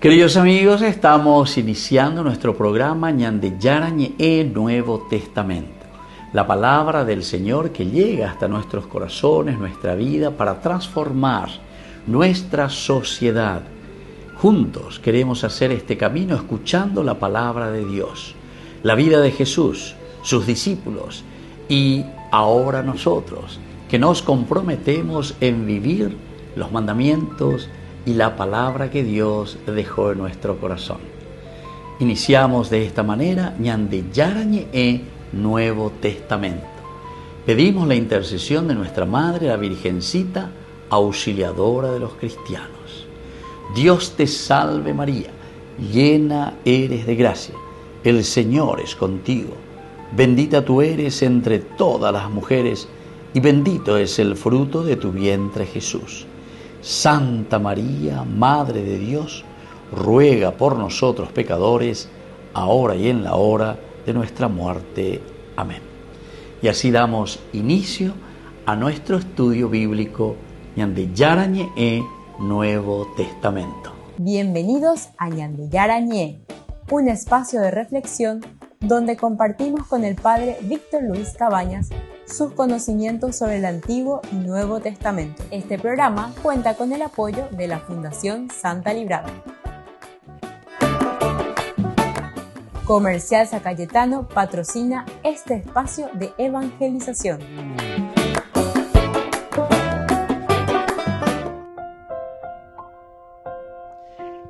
Queridos amigos, estamos iniciando nuestro programa Ñande Yarañe Nuevo Testamento. La palabra del Señor que llega hasta nuestros corazones, nuestra vida, para transformar nuestra sociedad. Juntos queremos hacer este camino escuchando la palabra de Dios, la vida de Jesús, sus discípulos y ahora nosotros, que nos comprometemos en vivir los mandamientos y la palabra que Dios dejó en nuestro corazón. Iniciamos de esta manera Ñande Yarañe Nuevo Testamento. Pedimos la intercesión de nuestra Madre, la Virgencita, auxiliadora de los cristianos. Dios te salve María, llena eres de gracia, el Señor es contigo. Bendita tú eres entre todas las mujeres y bendito es el fruto de tu vientre Jesús. Santa María, Madre de Dios, ruega por nosotros pecadores, ahora y en la hora de nuestra muerte. Amén. Y así damos inicio a nuestro estudio bíblico Ñande Yarañe Nuevo Testamento. Bienvenidos a Ñande Yarañe, un espacio de reflexión donde compartimos con el Padre Víctor Luis Cabañas sus conocimientos sobre el Antiguo y Nuevo Testamento. Este programa cuenta con el apoyo de la Fundación Santa Librada. Comercial San Cayetano patrocina este espacio de evangelización.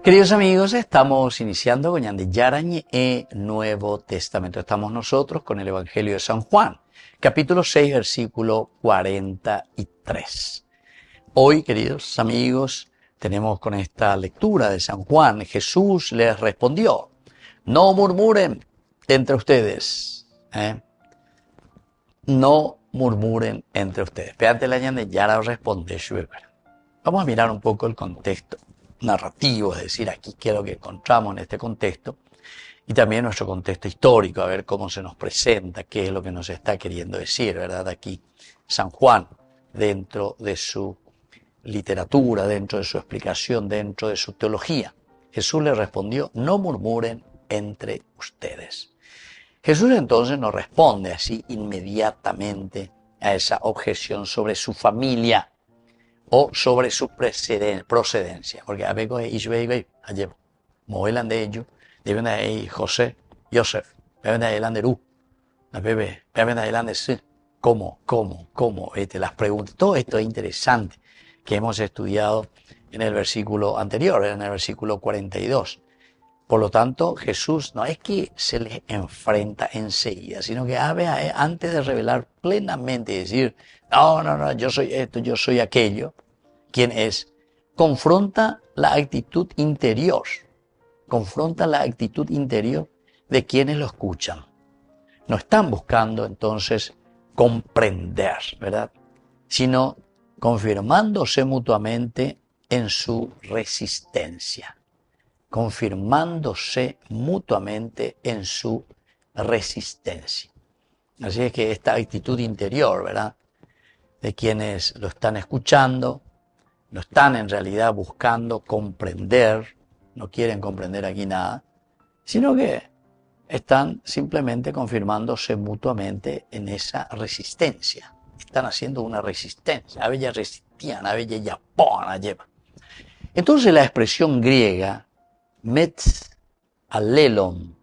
Queridos amigos, estamos iniciando con Ñande Yarañe Nuevo Testamento. Estamos nosotros con el Evangelio de San Juan, capítulo 6, versículo 43. Hoy, queridos amigos, tenemos con esta lectura de San Juan, Jesús les respondió, no murmuren entre ustedes, no murmuren entre ustedes. Espérate la Ñande Yara responde. Vamos a mirar un poco el contexto narrativo, es decir, aquí qué es lo que encontramos en este contexto y también nuestro contexto histórico, a ver cómo se nos presenta, qué es lo que nos está queriendo decir, ¿verdad? Aquí San Juan, dentro de su literatura, dentro de su explicación, dentro de su teología. Jesús le respondió, no murmuren entre ustedes. Jesús entonces nos responde así inmediatamente a esa objeción sobre su familia o sobre su procedencia. Porque a veces allí, movelan de ellos, deben de ahí José, Joseph, deben de adelante Ru, la bebé, deben de adelante sí. ¿Cómo? Las preguntas. Todo esto es interesante que hemos estudiado en el versículo anterior, en el versículo 42. Por lo tanto, Jesús no es que se les enfrenta enseguida, sino que antes de revelar plenamente y decir, no, yo soy esto, yo soy aquello, ¿quién es? Confronta la actitud interior de quienes lo escuchan. No están buscando entonces comprender, ¿verdad? Sino confirmándose mutuamente en su resistencia. Así es que esta actitud interior, ¿verdad? De quienes lo están escuchando, no están en realidad buscando comprender, no quieren comprender aquí nada, sino que están simplemente confirmándose mutuamente en esa resistencia. Están haciendo una resistencia. A veces resistían, a veces ya lleva. Entonces la expresión griega met alelon,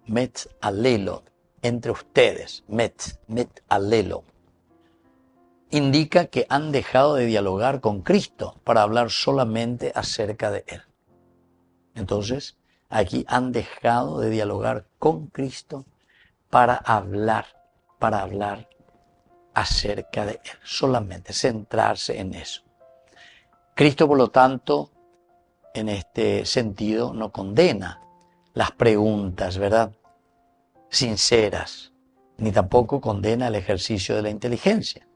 entre ustedes, met alelon, indica que han dejado de dialogar con Cristo para hablar solamente acerca de Él. Entonces, aquí han dejado de dialogar con Cristo para hablar acerca de Él, solamente centrarse en eso. Cristo, por lo tanto, en este sentido, no condena las preguntas, ¿verdad?, sinceras, ni tampoco condena el ejercicio de la inteligencia.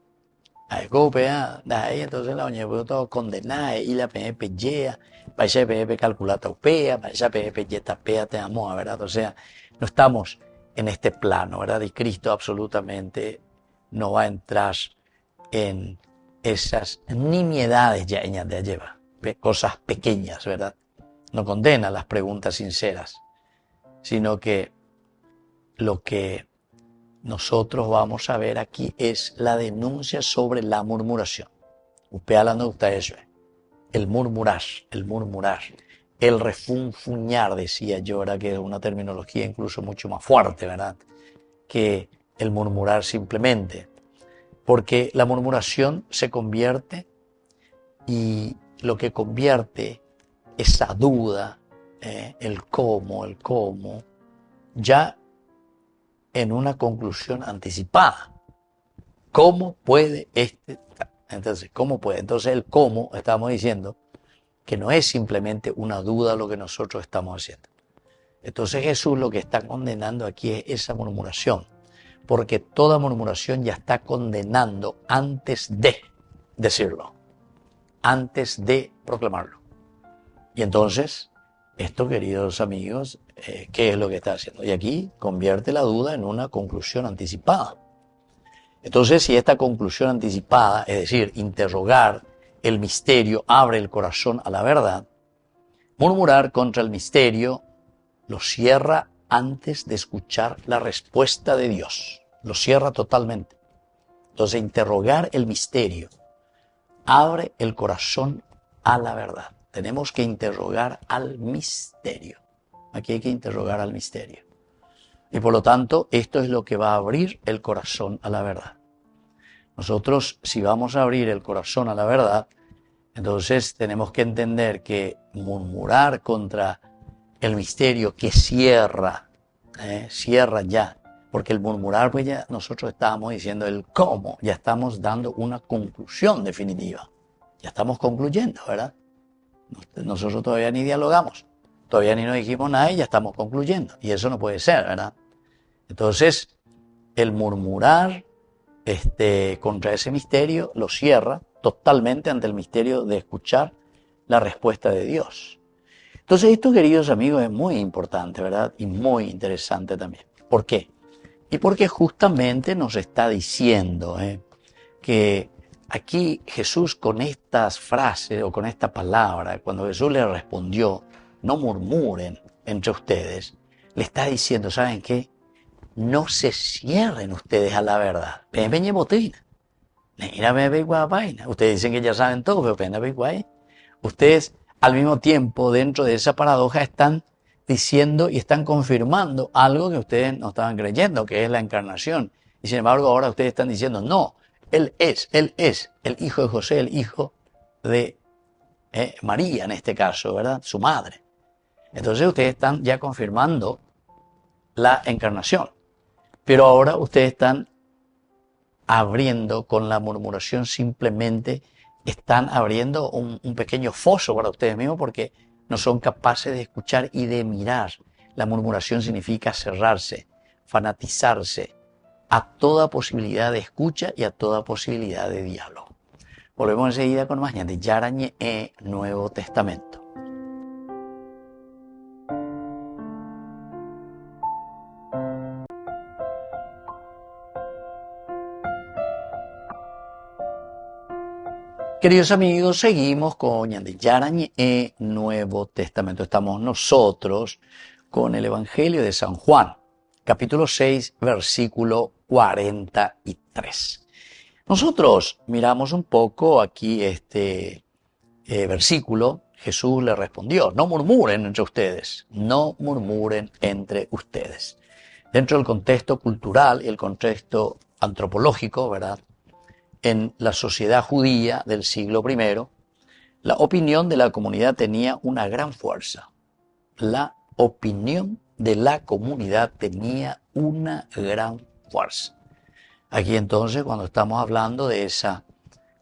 Entonces la oña puedo condenar y la PNP llega, vaya PNP calculata upea, vaya PNP yeta pea te amo, ¿verdad? O sea, no estamos en este plano, ¿verdad? Y Cristo absolutamente no va a entrar en esas nimiedades ya de lleva, cosas pequeñas, ¿verdad? no condena las preguntas sinceras, sino que lo que nosotros vamos a ver aquí es la denuncia sobre la murmuración. Usted hablando de usted eso, el murmurar, el refunfuñar, decía yo, ahora que es una terminología incluso mucho más fuerte, ¿verdad? Que el murmurar simplemente. Porque la murmuración se convierte, y lo que convierte esa duda, el cómo, ya en una conclusión anticipada. ¿Cómo puede Entonces, ¿cómo puede? Entonces el cómo, estamos diciendo, que no es simplemente una duda lo que nosotros estamos haciendo. Entonces Jesús lo que está condenando aquí es esa murmuración, porque toda murmuración ya está condenando antes de decirlo, antes de proclamarlo. Y entonces, esto, queridos amigos, ¿qué es lo que está haciendo? Y aquí convierte la duda en una conclusión anticipada. Entonces, si esta conclusión anticipada, es decir, interrogar el misterio, abre el corazón a la verdad, murmurar contra el misterio lo cierra antes de escuchar la respuesta de Dios. Lo cierra totalmente. Entonces, interrogar el misterio abre el corazón a la verdad. Tenemos que interrogar al misterio. Aquí hay que interrogar al misterio. Y por lo tanto, esto es lo que va a abrir el corazón a la verdad. Nosotros, si vamos a abrir el corazón a la verdad, entonces tenemos que entender que murmurar contra el misterio que cierra ya, porque el murmurar, pues ya nosotros estábamos diciendo el cómo, ya estamos dando una conclusión definitiva, ya estamos concluyendo, ¿verdad? Nosotros todavía ni dialogamos, todavía ni nos dijimos nada y ya estamos concluyendo, y eso no puede ser, ¿verdad? Entonces, el murmurar contra ese misterio lo cierra totalmente ante el misterio de escuchar la respuesta de Dios. Entonces esto, queridos amigos, es muy importante, ¿verdad? Y muy interesante también. ¿Por qué? Y porque justamente nos está diciendo que aquí Jesús, con estas frases o con esta palabra, cuando Jesús le respondió, no murmuren entre ustedes, le está diciendo, ¿saben qué? No se cierren ustedes a la verdad. Ustedes dicen que ya saben todo, pero ustedes al mismo tiempo, dentro de esa paradoja, están diciendo y están confirmando algo que ustedes no estaban creyendo, que es la encarnación. Y sin embargo, ahora ustedes están diciendo, no, Él es el hijo de José, el hijo de María en este caso, ¿verdad? Su madre. Entonces ustedes están ya confirmando la encarnación. Pero ahora ustedes están abriendo con la murmuración, simplemente están abriendo un pequeño foso para ustedes mismos porque no son capaces de escuchar y de mirar. La murmuración significa cerrarse, fanatizarse a toda posibilidad de escucha y a toda posibilidad de diálogo. Volvemos enseguida con más de Yarañe Nuevo Testamento. Queridos amigos, seguimos con Yarañe Nuevo Testamento. Estamos nosotros con el Evangelio de San Juan, capítulo 6, versículo 43. Nosotros miramos un poco aquí este versículo. Jesús le respondió, no murmuren entre ustedes, no murmuren entre ustedes. Dentro del contexto cultural y el contexto antropológico, ¿verdad? En la sociedad judía del siglo I, la opinión de la comunidad tenía una gran fuerza. La opinión de la comunidad tenía una gran fuerza. Aquí entonces, cuando estamos hablando de esa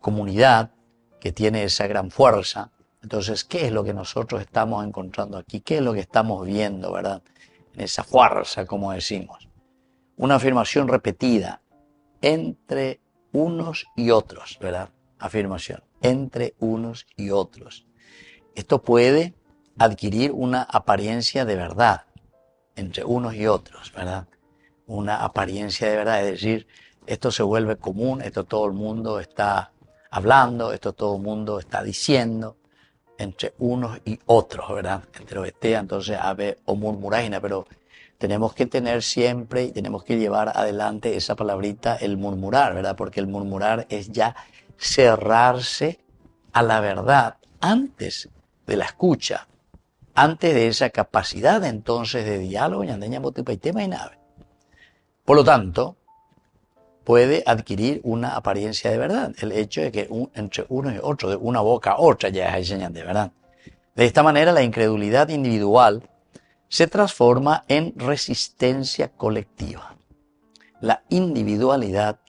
comunidad que tiene esa gran fuerza, entonces, ¿qué es lo que nosotros estamos encontrando aquí? ¿Qué es lo que estamos viendo, verdad? En esa fuerza, como decimos. Una afirmación repetida entre unos y otros, ¿verdad? Afirmación, entre unos y otros. Esto puede adquirir una apariencia de verdad entre unos y otros, ¿verdad? Una apariencia de verdad, es decir, esto se vuelve común, esto todo el mundo está hablando, esto todo el mundo está diciendo, entre unos y otros, ¿verdad? Entre oetea, entonces ave o murmuraina, pero tenemos que tener siempre y tenemos que llevar adelante esa palabrita, el murmurar, ¿verdad? Porque el murmurar es ya cerrarse a la verdad antes de la escucha, antes de esa capacidad entonces de diálogo, por lo tanto, puede adquirir una apariencia de verdad. El hecho de que entre uno y otro, de una boca a otra, ya es señal de verdad. De esta manera, la incredulidad individual se transforma en resistencia colectiva. La individualidad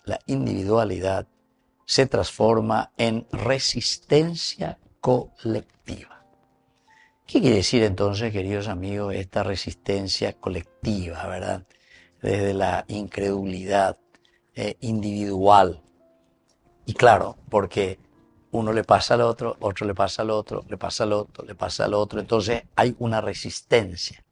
se transforma en resistencia colectiva. ¿Qué quiere decir entonces, queridos amigos, esta resistencia colectiva, verdad? Desde la incredulidad individual. Y claro, porque uno le pasa al otro, otro le pasa al otro, le pasa al otro, le pasa al otro, entonces hay una resistencia.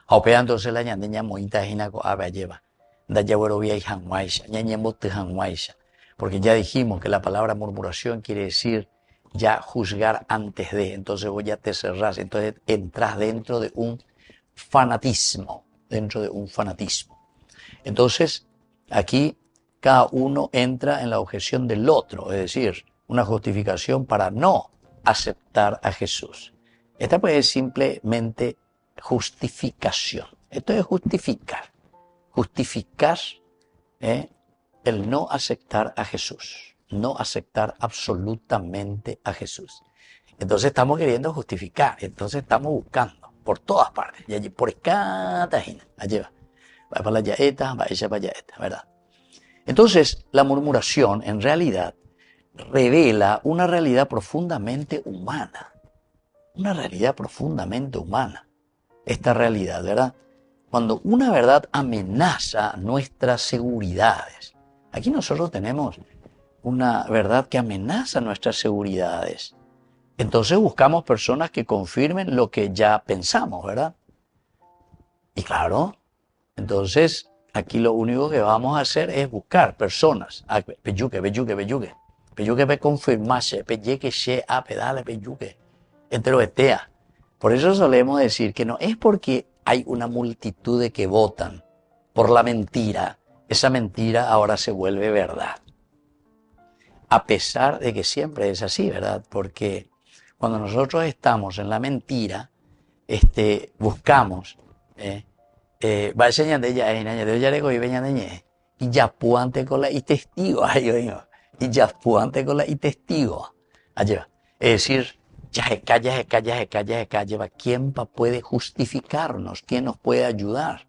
Aupea entonces la ñandeña moita jinako abe lleva. Da yabuerovia y hanwaisha, ñañemote hanwaisha. Porque ya dijimos que la palabra murmuración quiere decir ya juzgar antes de, entonces vos ya te cerrás, entonces entras dentro de un fanatismo, Entonces, aquí cada uno entra en la objeción del otro, es decir, una justificación para no aceptar a Jesús. Esta puede ser simplemente justificación. Esto es justificar. Justificar el no aceptar a Jesús. No aceptar absolutamente a Jesús. Entonces estamos queriendo justificar. Entonces estamos buscando por todas partes. Y allí por cada esquina. Allí va. Va para la yaeta, va ella para yaeta, ¿verdad? Entonces la murmuración en realidad revela una realidad profundamente humana. Una realidad profundamente humana. Esta realidad, ¿verdad? Cuando una verdad amenaza nuestras seguridades. Aquí nosotros tenemos una verdad que amenaza nuestras seguridades. Entonces buscamos personas que confirmen lo que ya pensamos, ¿verdad? Y claro, entonces aquí lo único que vamos a hacer es buscar personas. Peyuque. Peyuque pe confirmarse, peyuque se a pedale peyuque. Entre los etea. Por eso solemos decir que no es porque hay una multitud de que votan por la mentira. Esa mentira ahora se vuelve verdad. A pesar de que siempre es así, ¿verdad? Porque cuando nosotros estamos en la mentira, buscamos, va a enseñar de ella, de ella le veña de y ya puante con la y testigo, y ya puante con la y testigo. Allá. Es decir, ya calla, ¿quién puede justificarnos? ¿Quién nos puede ayudar?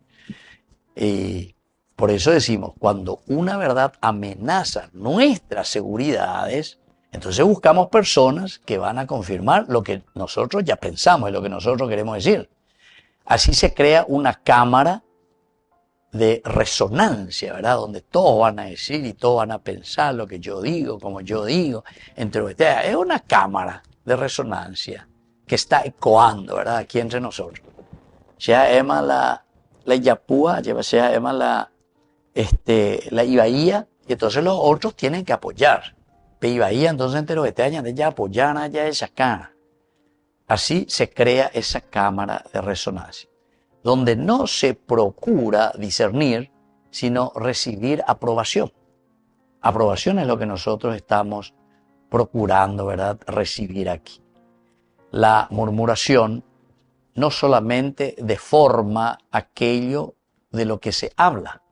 Por eso decimos, cuando una verdad amenaza nuestras seguridades, entonces buscamos personas que van a confirmar lo que nosotros ya pensamos y lo que nosotros queremos decir. Así se crea una cámara de resonancia, ¿verdad? Donde todos van a decir y todos van a pensar lo que yo digo, como yo digo. Es una cámara de resonancia que está ecoando, ¿verdad? Aquí entre nosotros. Sea Emma la Yapúa, sea Emma la Ibaía, y entonces los otros tienen que apoyar. Pero Ibaía, entonces entre los años de ya apoyar allá esa cara. Así se crea esa cámara de resonancia, donde no se procura discernir, sino recibir aprobación. Aprobación es lo que nosotros estamos procurando, ¿verdad?, recibir aquí. La murmuración no solamente deforma aquello de lo que se habla,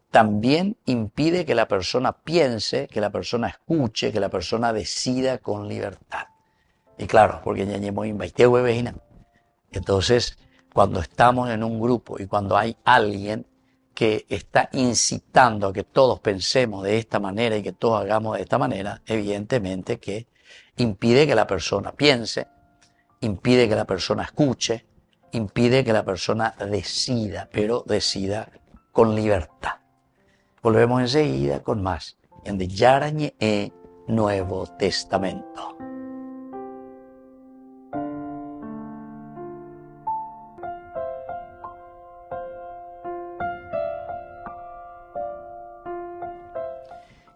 también impide que la persona piense, que la persona escuche, que la persona decida con libertad. Y claro, porque entonces, cuando estamos en un grupo y cuando hay alguien que está incitando a que todos pensemos de esta manera y que todos hagamos de esta manera, evidentemente que impide que la persona piense, impide que la persona escuche, impide que la persona decida, pero decida con libertad. Volvemos enseguida con más en de Yarañe Nuevo Testamento.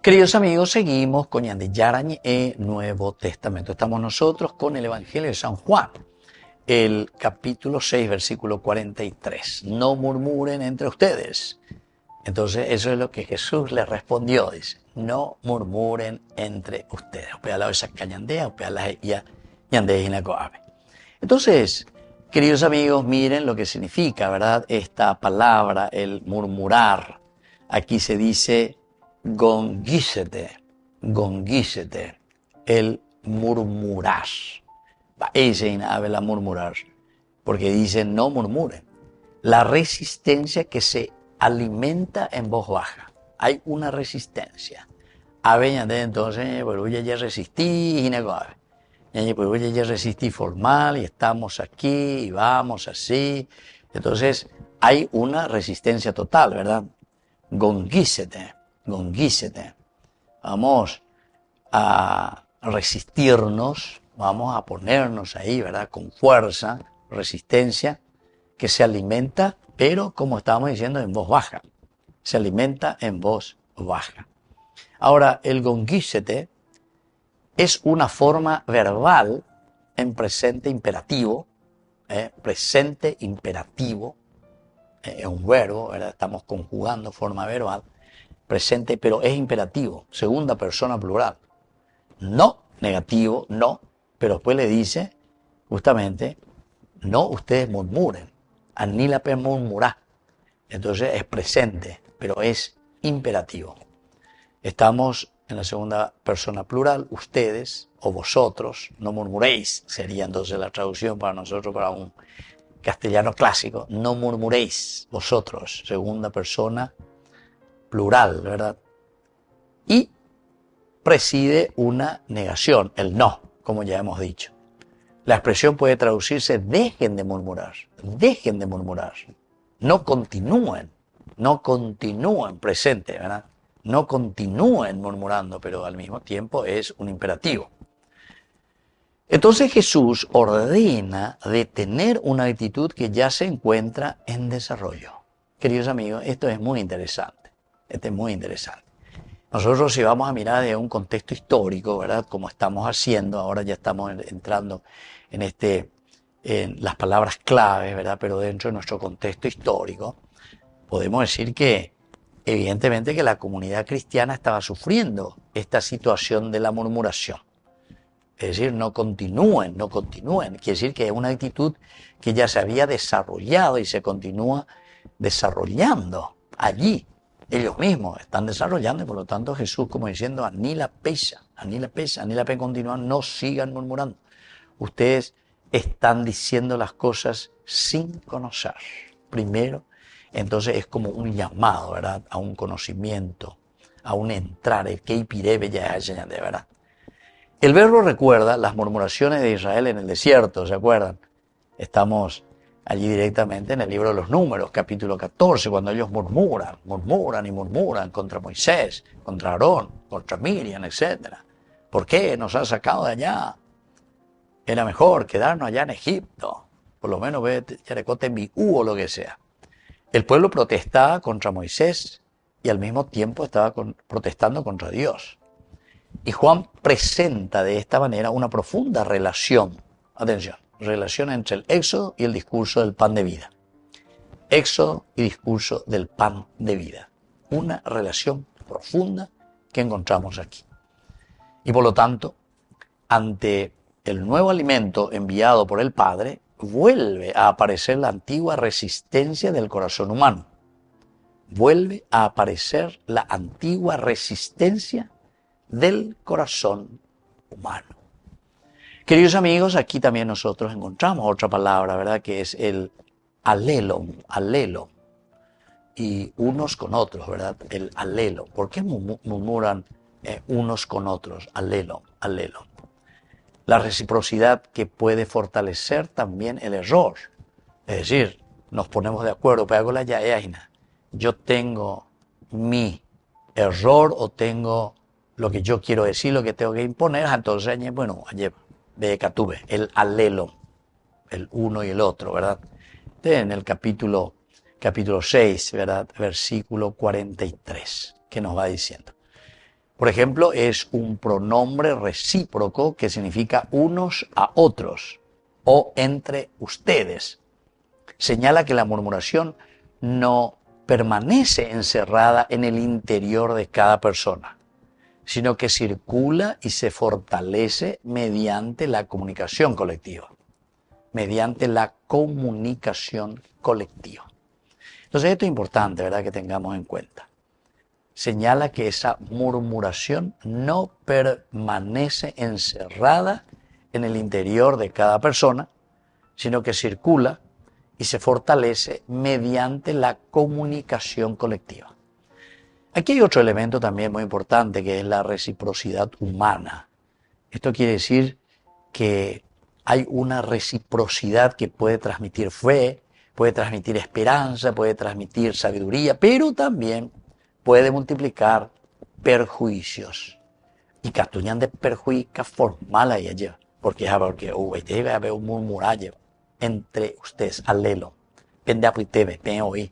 Queridos amigos, seguimos con Ñande Yarañe Nuevo Testamento. Estamos nosotros con el Evangelio de San Juan, el capítulo 6, versículo 43. No murmuren entre ustedes. Entonces, eso es lo que Jesús les respondió, dice, no murmuren entre ustedes. Entonces, queridos amigos, miren lo que significa, ¿verdad? Esta palabra, el murmurar. Aquí se dice gongísete, el murmurar. Ese la murmurar, porque dice no murmuren. La resistencia que se alimenta en voz baja. Hay una resistencia. Entonces, pues ya resistí, pues ya resistí formal y estamos aquí y vamos así. Entonces, hay una resistencia total, ¿verdad? Gongísete. Vamos a resistirnos, vamos a ponernos ahí, ¿verdad? Con fuerza, resistencia, que se alimenta, pero como estábamos diciendo, en voz baja. Se alimenta en voz baja. Ahora, el gongísete es una forma verbal en presente imperativo, presente imperativo, es un verbo, ¿verdad? Estamos conjugando forma verbal, presente, pero es imperativo, segunda persona plural. No negativo, no, pero después le dice, justamente, no ustedes murmuren, anílape murmurá. Entonces es presente, pero es imperativo. Estamos en la segunda persona plural, ustedes o vosotros, no murmuréis, sería entonces la traducción para nosotros, para un castellano clásico, no murmuréis, vosotros, segunda persona plural, ¿verdad? Y preside una negación, el no, como ya hemos dicho. La expresión puede traducirse dejen de murmurar, no continúen presente, ¿verdad? No continúen murmurando, pero al mismo tiempo es un imperativo. Entonces Jesús ordena detener una actitud que ya se encuentra en desarrollo. Queridos amigos, esto es muy interesante. Nosotros si vamos a mirar de un contexto histórico, ¿verdad? Como estamos haciendo, ahora ya estamos entrando en las palabras claves, ¿verdad? Pero dentro de nuestro contexto histórico, podemos decir que evidentemente que la comunidad cristiana estaba sufriendo esta situación de la murmuración. Es decir, no continúen. Quiere decir que es una actitud que ya se había desarrollado y se continúa desarrollando allí. Ellos mismos están desarrollando y por lo tanto Jesús como diciendo, anila pesa, continúa, no sigan murmurando. Ustedes están diciendo las cosas sin conocer. Primero, entonces es como un llamado, ¿verdad? A un conocimiento, a un entrar, el que ipirebe ya es de verdad. El verbo recuerda las murmuraciones de Israel en el desierto, ¿se acuerdan? Estamos allí directamente en el libro de los Números, capítulo 14, cuando ellos murmuran contra Moisés, contra Aarón, contra Miriam, etc. ¿Por qué nos ha sacado de allá? Era mejor quedarnos allá en Egipto, por lo menos ver Yarecote en Biú o lo que sea. El pueblo protestaba contra Moisés y al mismo tiempo estaba protestando contra Dios. Y Juan presenta de esta manera una profunda relación, atención, relación entre el éxodo y el discurso del pan de vida. Éxodo y discurso del pan de vida. Una relación profunda que encontramos aquí. Y por lo tanto, ante el nuevo alimento enviado por el Padre, vuelve a aparecer la antigua resistencia del corazón humano. Vuelve a aparecer la antigua resistencia del corazón humano. Queridos amigos, aquí también nosotros encontramos otra palabra, ¿verdad? Que es el alelo, y unos con otros, ¿verdad? El alelo. ¿Por qué murmuran unos con otros? Alelo. La reciprocidad que puede fortalecer también el error. Es decir, nos ponemos de acuerdo, pero la yaeina. Yo tengo mi error o tengo lo que yo quiero decir, lo que tengo que imponer, entonces, bueno, de Catube, el alelo, el uno y el otro, ¿verdad? En el capítulo 6, ¿verdad? Versículo 43, que nos va diciendo. Por ejemplo, es un pronombre recíproco que significa unos a otros o entre ustedes. Señala que la murmuración no permanece encerrada en el interior de cada persona, sino que circula y se fortalece mediante la comunicación colectiva. Mediante la comunicación colectiva. Entonces esto es importante, ¿verdad?, que tengamos en cuenta. Señala que esa murmuración no permanece encerrada en el interior de cada persona, sino que circula y se fortalece mediante la comunicación colectiva. Aquí hay otro elemento también muy importante, que es la reciprocidad humana. Esto quiere decir que hay una reciprocidad que puede transmitir fe, puede transmitir esperanza, puede transmitir sabiduría, pero también puede multiplicar perjuicios. Y Castuñán de perjuica formal a ella, porque debe haber un murmuraje entre ustedes, alelo, pende apuitebe, pen hoy,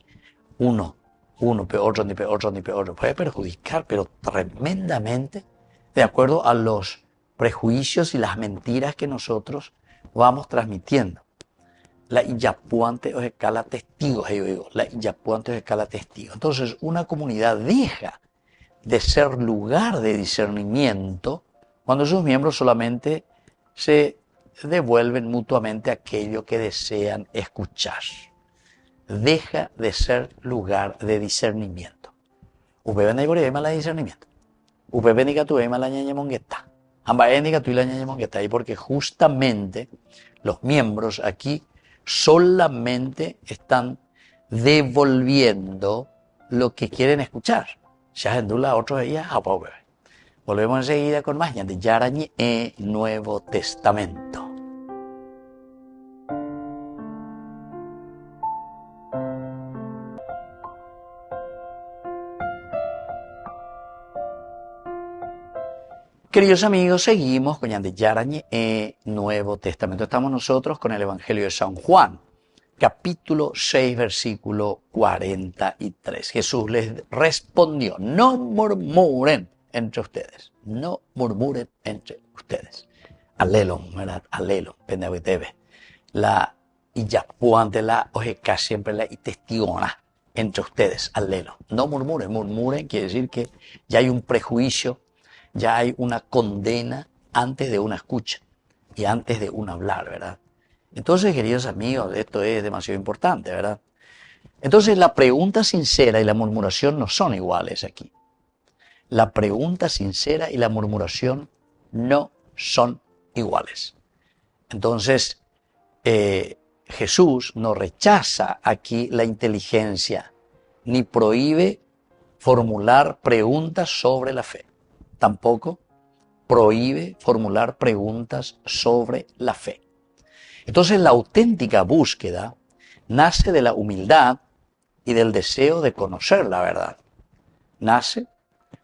uno, peor, ni peor, puede perjudicar, pero tremendamente, de acuerdo a los prejuicios y las mentiras que nosotros vamos transmitiendo. La iyapuante os escala testigos, yo digo, la iyapuante os escala testigos. Entonces, una comunidad deja de ser lugar de discernimiento cuando sus miembros solamente se devuelven mutuamente aquello que desean escuchar. Deja de ser lugar de discernimiento. Upeven y borema la discernimiento. Upeven y catuema la ñaña mongueta. Ambaen y catuila ñaña mongueta. Y porque justamente los miembros aquí solamente están devolviendo lo que quieren escuchar. Shahendula, otro de ellas, volvemos enseguida con más de Yarañe Nuevo Testamento. Queridos amigos, seguimos con Yarañe Nuevo Testamento. Estamos nosotros con el Evangelio de San Juan, capítulo 6, versículo 43. Jesús les respondió: no murmuren entre ustedes, no murmuren entre ustedes. Alelo, ¿verdad? Alelo, pendehuitebe. La iyapuante, la ojeca, siempre la testigona entre ustedes, alelo. No murmuren, murmuren quiere decir que ya hay un prejuicio, ya hay una condena antes de una escucha y antes de un hablar, ¿verdad? Entonces, queridos amigos, esto es demasiado importante, ¿verdad? Entonces, la pregunta sincera y la murmuración no son iguales aquí. La pregunta sincera y la murmuración no son iguales. Entonces, Jesús no rechaza aquí la inteligencia, ni prohíbe formular preguntas sobre la fe. Tampoco prohíbe formular preguntas sobre la fe. Entonces, la auténtica búsqueda nace de la humildad y del deseo de conocer la verdad. Nace,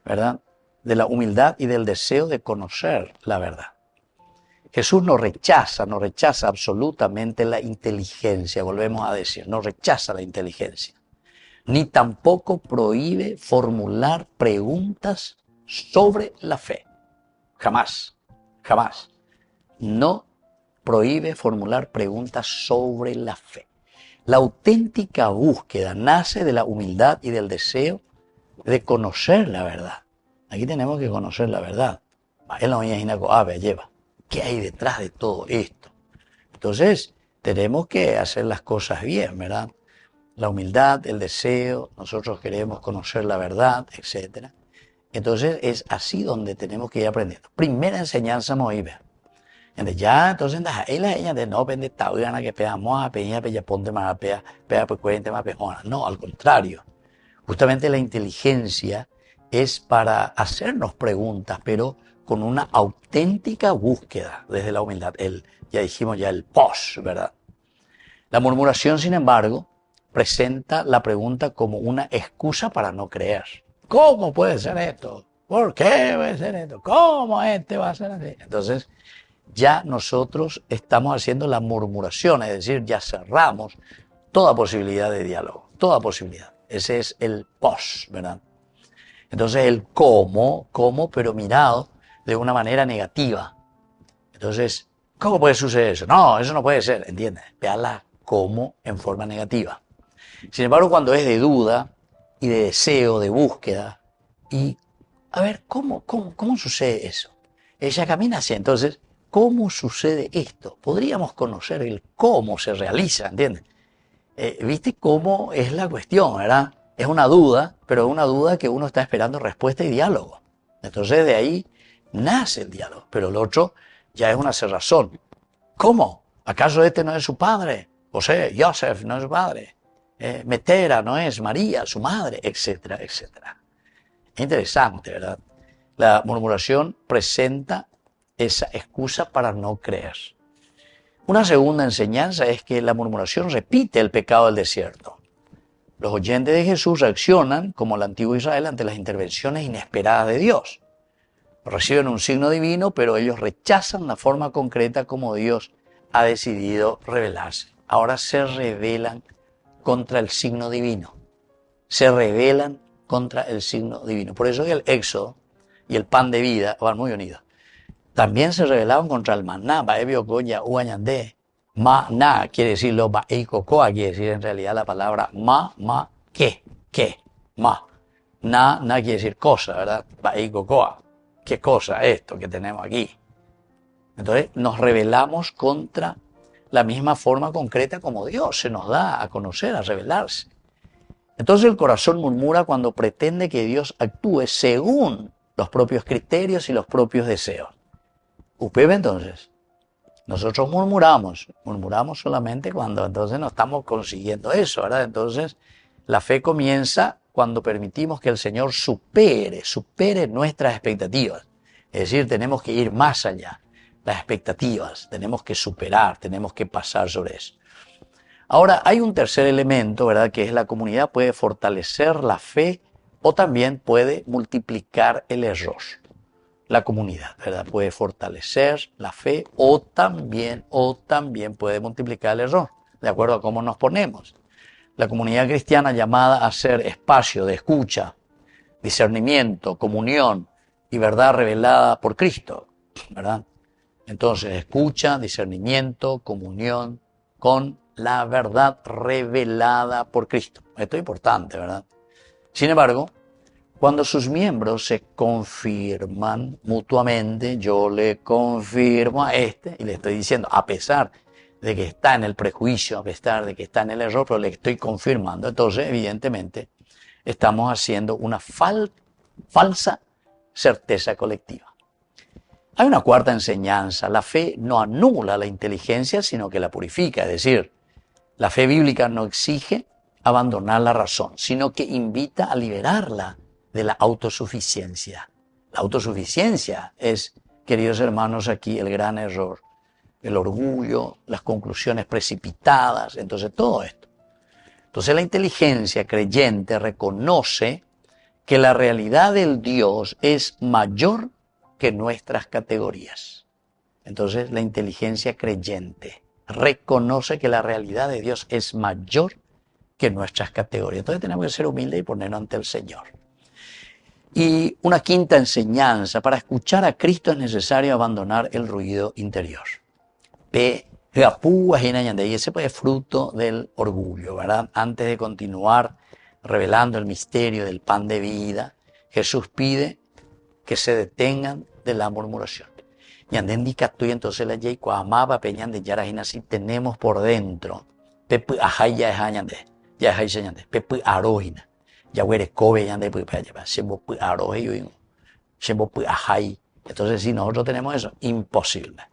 ¿verdad?, de la humildad y del deseo de conocer la verdad. Jesús no rechaza absolutamente la inteligencia, volvemos a decir, no rechaza la inteligencia, ni tampoco prohíbe formular preguntas sobre la fe. Jamás, jamás. No prohíbe formular preguntas sobre la fe. La auténtica búsqueda nace de la humildad y del deseo de conocer la verdad. Aquí tenemos que conocer la verdad. ¿Qué hay detrás de todo esto? Entonces, tenemos que hacer las cosas bien, ¿verdad? La humildad, el deseo, nosotros queremos conocer la verdad, etc. Entonces, es así donde tenemos que ir aprendiendo. Primera enseñanza, Moibe. Ya, entonces, ella de no vende taugana que pegamos a peña, pella ponte más pea pues cuente más pejona. No, al contrario. Justamente la inteligencia es para hacernos preguntas, pero con una auténtica búsqueda desde la humildad. Ya dijimos el post, ¿verdad? La murmuración, sin embargo, presenta la pregunta como una excusa para no creer. ¿Cómo puede ser esto? ¿Por qué puede ser esto? ¿Cómo va a ser así? Entonces, ya nosotros estamos haciendo la murmuración, es decir, ya cerramos toda posibilidad de diálogo, toda posibilidad. Ese es el post, ¿verdad? Entonces el cómo, pero mirado de una manera negativa. Entonces, ¿cómo puede suceder eso? No, eso no puede ser, ¿entiendes? Véala cómo en forma negativa. Sin embargo, cuando es de duda y de deseo, de búsqueda, y a ver, ¿cómo sucede eso? Ella camina así, entonces, ¿cómo sucede esto? Podríamos conocer el cómo se realiza, ¿entiendes? ¿Viste cómo es la cuestión, verdad? Es una duda, pero es una duda que uno está esperando respuesta y diálogo. Entonces de ahí nace el diálogo, pero el otro ya es una cerrazón. ¿Cómo? ¿Acaso este no es su padre? José, Joseph no es su padre. Metera no es María, su madre, etcétera, etcétera. Es interesante, ¿verdad? La murmuración presenta esa excusa para no creer. Una segunda enseñanza es que la murmuración repite el pecado del desierto. Los oyentes de Jesús reaccionan, como el antiguo Israel, ante las intervenciones inesperadas de Dios. Reciben un signo divino, pero ellos rechazan la forma concreta como Dios ha decidido revelarse. Ahora se rebelan contra el signo divino. Se rebelan contra el signo divino. Por eso que el Éxodo y el pan de vida van muy unidos. También se rebelaban contra el maná, maná quiere decir lo cocoa, quiere decir en realidad la palabra qué, ma. Na quiere decir cosa, ¿verdad? Cocoa, qué cosa esto que tenemos aquí. Entonces nos rebelamos contra la misma forma concreta como Dios se nos da a conocer, a revelarse. Entonces el corazón murmura cuando pretende que Dios actúe según los propios criterios y los propios deseos. Usted ve entonces, nosotros murmuramos solamente cuando entonces no estamos consiguiendo eso, ¿verdad? Entonces la fe comienza cuando permitimos que el Señor supere nuestras expectativas. Es decir, tenemos que ir más allá, las expectativas, tenemos que superar, tenemos que pasar sobre eso. Ahora, hay un tercer elemento, ¿verdad? Que es la comunidad puede fortalecer la fe o también puede multiplicar el error. La comunidad, ¿verdad? Puede fortalecer la fe o también puede multiplicar el error, de acuerdo a cómo nos ponemos. La comunidad cristiana llamada a ser espacio de escucha, discernimiento, comunión y verdad revelada por Cristo, ¿verdad? Entonces, escucha, discernimiento, comunión con la verdad revelada por Cristo. Esto es importante, ¿verdad? Sin embargo, cuando sus miembros se confirman mutuamente, yo le confirmo a este y le estoy diciendo, a pesar de que está en el prejuicio, a pesar de que está en el error, pero le estoy confirmando. Entonces, evidentemente, estamos haciendo una falsa certeza colectiva. Hay una cuarta enseñanza. La fe no anula la inteligencia, sino que la purifica. Es decir, la fe bíblica no exige abandonar la razón, sino que invita a liberarla de la autosuficiencia. La autosuficiencia es, queridos hermanos, aquí el gran error. El orgullo, las conclusiones precipitadas, entonces todo esto. Entonces la inteligencia creyente reconoce que la realidad del Dios es mayor que nuestras categorías. Entonces la inteligencia creyente reconoce que la realidad de Dios es mayor que nuestras categorías. Entonces tenemos que ser humildes y ponernos ante el Señor. Y una quinta enseñanza, para escuchar a Cristo es necesario abandonar el ruido interior. Y ese es fruto del orgullo, ¿verdad? Antes de continuar revelando el misterio del pan de vida, Jesús pide que se detengan de la murmuración. Y entonces la yey amaba peñan de yarajina si tenemos por dentro pepe ajaya jañande ya hay señande pepe arojina ya huere kobe yande pepe allá sembo pu aroje sembo pu ajay. Entonces si nosotros tenemos eso, imposible.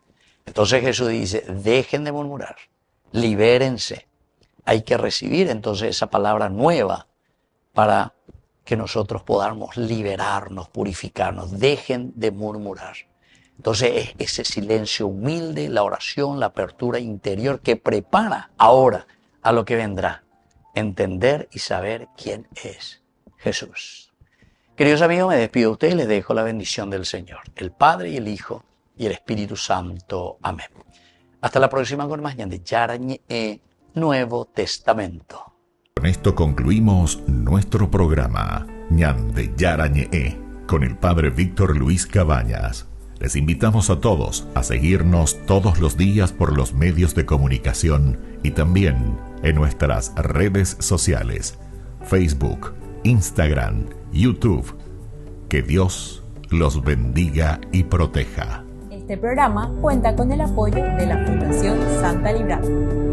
Entonces Jesús dice, dejen de murmurar, libérense. Hay que recibir entonces esa palabra nueva para que nosotros podamos liberarnos, purificarnos. Dejen de murmurar. Entonces es ese silencio humilde, la oración, la apertura interior que prepara ahora a lo que vendrá. Entender y saber quién es Jesús. Queridos amigos, me despido de ustedes y les dejo la bendición del Señor, el Padre y el Hijo y el Espíritu Santo. Amén. Hasta la próxima con más de Yarañe Nuevo Testamento. Con esto concluimos nuestro programa. Ñande Yarañe, con el Padre Víctor Luis Cabañas. Les invitamos a todos a seguirnos todos los días por los medios de comunicación y también en nuestras redes sociales, Facebook, Instagram, YouTube. Que Dios los bendiga y proteja. Este programa cuenta con el apoyo de la Fundación Santa Librada.